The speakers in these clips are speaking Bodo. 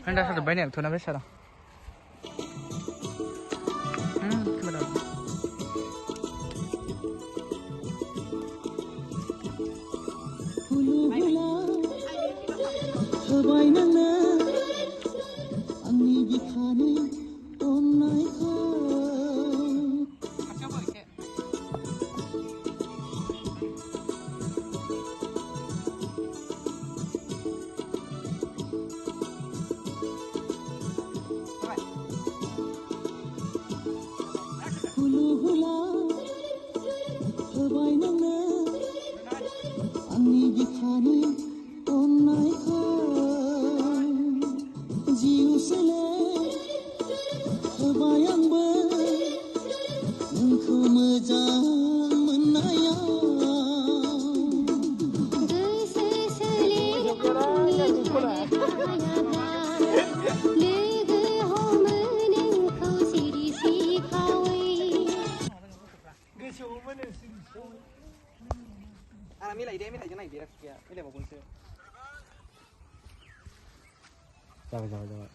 Anda satu banyak tuh nabi sana. Benar. Jangan.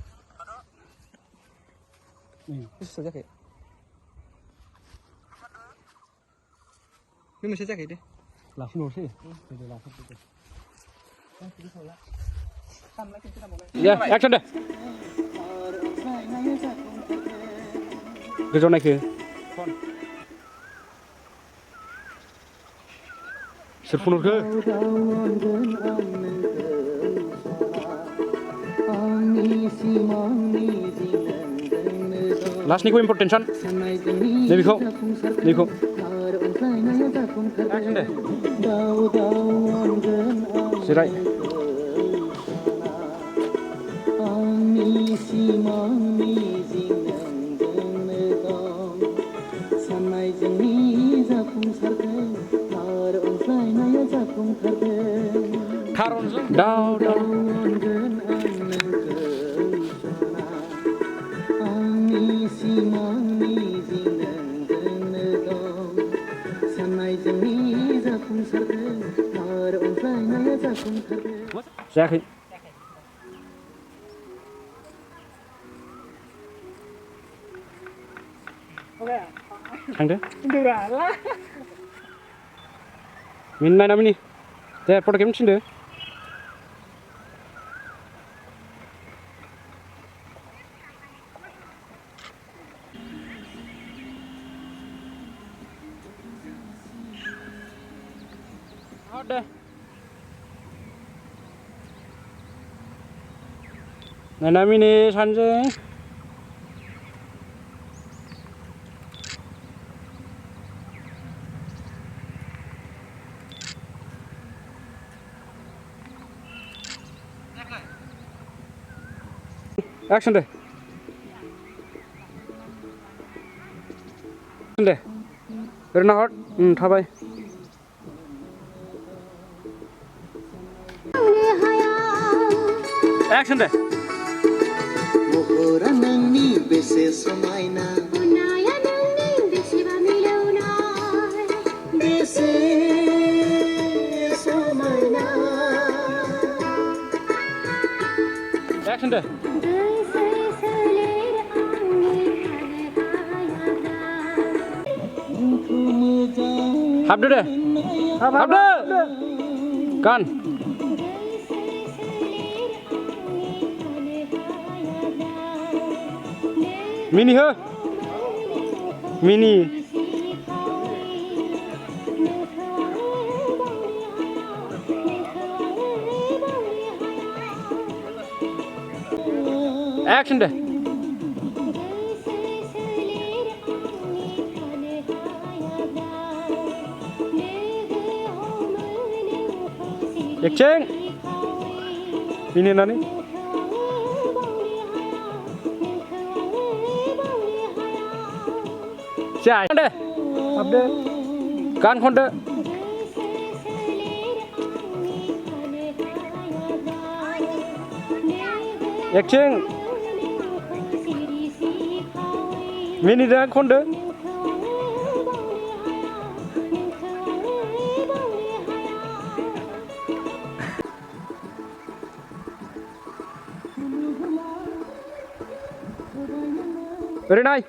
Susah jaket. Ini masih jaket deh. Lah sih. Sudah lah. Ya, action deh. Ke zona ke. Serpunur ke. Last ni ko important son. Nebiko. Action deh. Sirai. Karon down. Jacket. Hangde? Durala. Minna namini. There photo game chinde. Ada. Namini sanjay. Action deh. Karena hot, thabai. Action deh. Action deh. Habdu deh. Habdu. Kan. Mini he. Mini. Action deh. Action. Ini nani? Siapa deh? Update. Kan konde. Action. Mini dah konde. ओरै नाय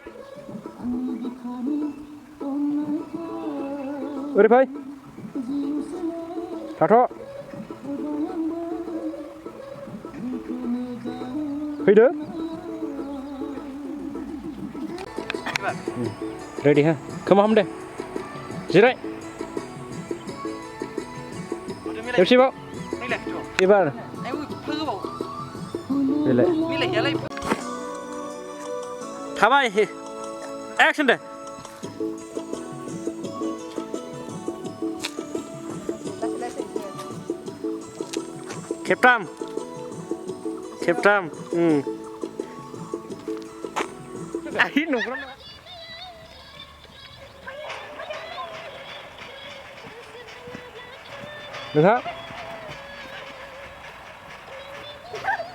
ओरै फै थाथ' फैदो रेडि हा खोमा हम दे जिराय खेबसेबाव एबार थाबाय एक्सन दे खेबथाम आइ नंगौ नोंहा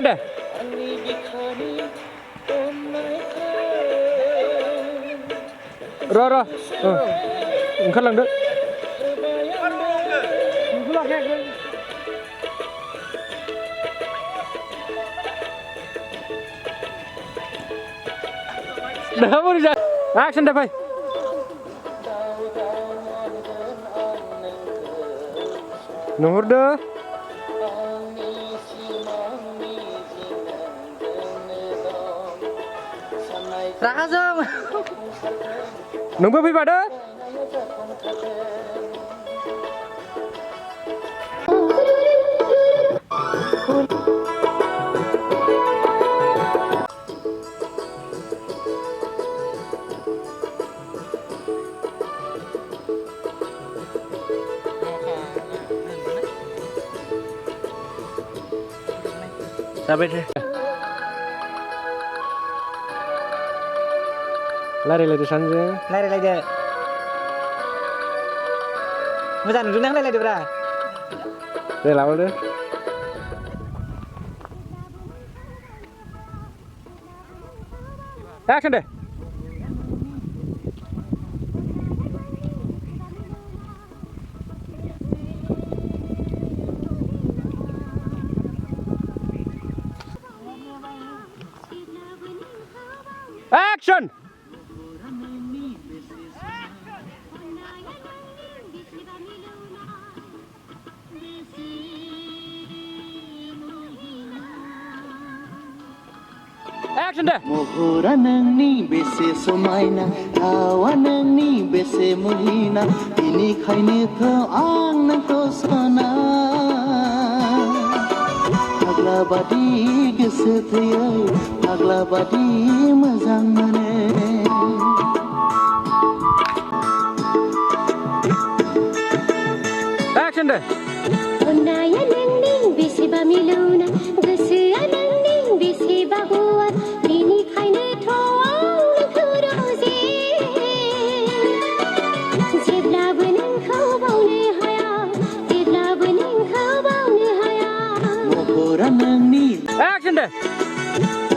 दे र' ओंखारलांदो दा बोरै जा एक्सन दे फै नुहुरदो रागा जों नोंबो फैफादो जाबाय दे रायलायलायदो सानैजों रायलायलायदो मोजां नुदोंना रायलायलायदोब्रा दे लाबोदो एक्सन दे एक्सन एक्सन दे महरा नोंनि बेसे समायना रावा नोंनि बेसे मुहिना बेनिखायनोथ' आं नोंखौ साना फाग्ला बादि गोसो थैयै फाग्ला बादि मोजां मोनो एक्सन दे अननाया नोंनि बेसेबा मिलौना गोसोआ नोंनि बेसेबा गुवार बेनिखायनोथ' आं नोंखौ रोजे जेब्लाबो नोंखौ बावनो हाया जेब्लाबो नोंखौ बावनो हाया महरा नोंनि एक्सन दे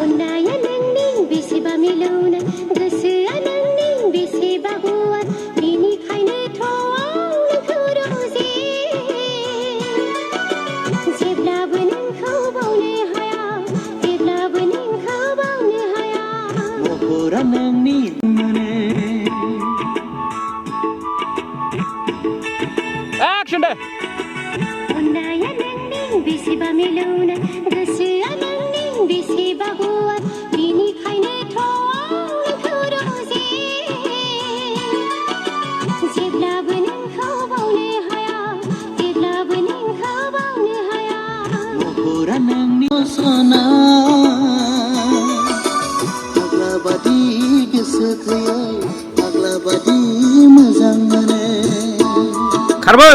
अननाया नोंनि बेसेबा मिलौना गोसोआ नोंनि बेसेबा गुवार बेनिखायनोथ' आं नोंखौ रोजे जेब्लाबो नोंखौ बावनो हाया जेब्लाबो नोंखौ बावनो हाया महरा नोंनि मोनो एक्सन दे अननाया नोंनि बेसेबा मिलौना गोसोआ नोंनि बेसेबा गुवार बेनिखायनोथ' आं नोंखौ रोजे जेब्लाबो नोंखौ बावनो हाया जेब्लाबो नोंखौ बावनो हाया महरा नोंनि सना फाग्ला बादि गोसो थैयै फाग्ला बादि मोजां मोनो खारबो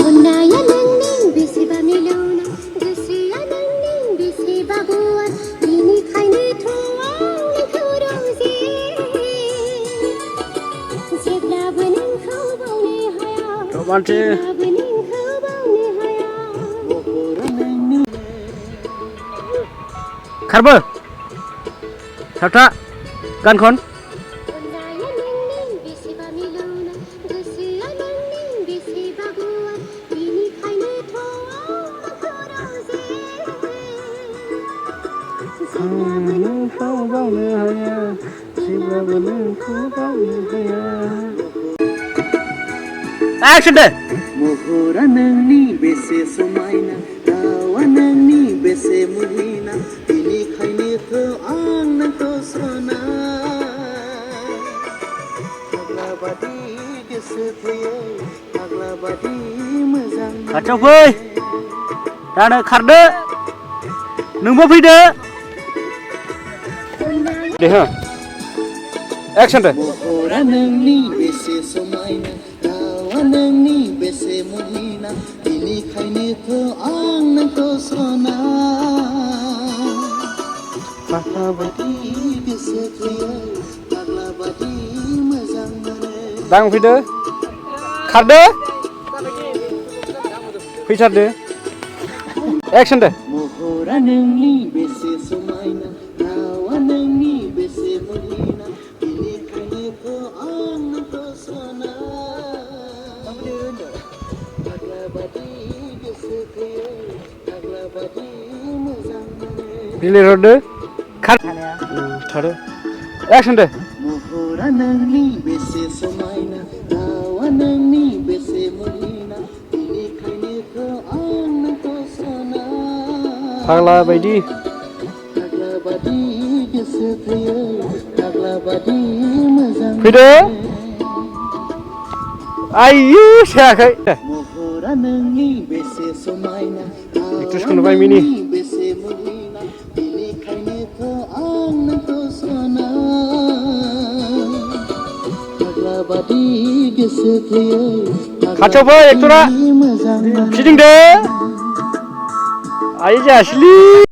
अननाया नोंनि बेसेबा मिलौना गोसोआ नोंनि बेसेबा गुवार बेनिखायनोथ' आं नोंखौ रोजे जेब्लाबो नोंखौ बावनो हाया रमान्टिक जेब्लाबो नोंखौ बावनो हाया महरा नोंनि खारबो थाबथा गान खन अननाया नोंनि बेसेबा मिलौना गोसोआ नोंनि बेसेबा गुवार बेनिखायनोथ' आं बावनो हाया जेब्लाबो नोंखौ बावनो हाया एक्शन दे महरा नोंनि बेसे समायना रावा नोंनि बेसे मुहिना बेनिखायनोथ' आं नोंखौ सना फाग्ला बादि गोसो थैयो फाग्ला बादि मोजां खाथियाव फै दानो खारदो नोंबो फैदो दे हो एक्शन दे महरा नोंनि बेसे समायना रावा नोंनि बेसे मुहिना बेनिखायनोथ' आं नोंखौ सना फाग्ला बादि गोसो थैयो फाग्ला बादि मोजां मोनो दां फैदो खारदो फैथारदो एक्शन दे महरा नोंनि बेसे समायना रावा नोंनि बेसे मुहिना बेनिखायनोथ' आं नोंखौ सना फाग्ला बादि गोसो थैयो फाग्ला बादि मोजां मोनो बिलिर हरदो खार थादो एक्शन दे महरा नोंनि बेसे समायना रावा नोंनि बेसे मुहिना बेनिखायनोथ' आं नोंखौ सना फाग्ला बायदि फाग्ला बादि गोसो थैयो फाग्ला बादि मोजां फैदो आयु सायाखै महरा नोंनि बेसे समायना एक्ट्रेसखौनो बाय मिनि बेसे मुहिना बेनिखायनोथ' आं नोंखौ सना फाग्ला बादि गोसो थैयो खाथियाव फै एक्टरा मोजां फिदिंदो आइ जायासैलै